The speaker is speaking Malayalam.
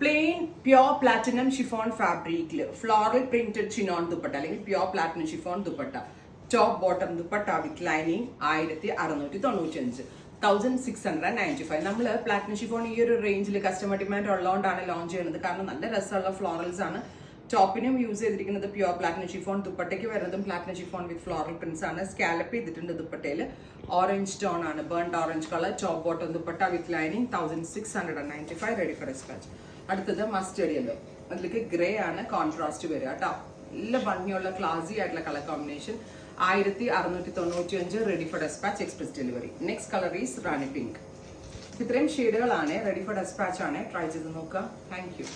പ്ലെയിൻ പ്യോർ പ്ലാറ്റിനം ഷിഫോൺ ഫാബ്രിക്കിൽ ഫ്ലോറൽ പ്രിന്റഡ് ചിനോൺ ദുപ്പട്ട അല്ലെങ്കിൽ pure platinum chiffon dupatta top bottom dupatta with lining 1695 1695. നമ്മൾ പ്ലാറ്റിനം ഷിഫോൺ ഈ ഒരു റേഞ്ചിൽ കസ്റ്റമർ ഡിമാൻഡ് ഉള്ളതുകൊണ്ടാണ് ലോഞ്ച് ചെയ്യുന്നത്. കാരണം നല്ല രസമുള്ള ഫ്ലോറൽസ് ആണ്. ടോപ്പിനും യൂസ് ചെയ്തിരിക്കുന്നത് പ്യോർ പ്ലാറ്റിനം ഷിഫോൺ, ദുപ്പട്ടയ്ക്ക് വരുന്നതും platinum chiffon with floral prints ആണ്. സ്കാലപ്പ് ചെയ്തിട്ടുണ്ട് ദുപ്പട്ടയിൽ. ഓറഞ്ച് ടോൺ ആണ്, burnt orange colour. Top bottom dupatta with lining 1695, ready for dispatch. അടുത്തത് മസ്റ്റേർഡ് യെല്ലോ, അതിലേക്ക് ഗ്രേ ആണ് കോൺട്രാസ്റ്റ് വരിക കേട്ടോ. നല്ല ഭംഗിയുള്ള ക്ലാസി ആയിട്ടുള്ള colour combination. 1695, ready for dispatch, express delivery. Next colour is rani pink. ഇത്രയും ഷെയ്ഡുകളാണ്, റെഡി ഫോർ ഡെസ്പാച്ച് ആണ്. ട്രൈ ചെയ്ത് നോക്കുക. Thank you.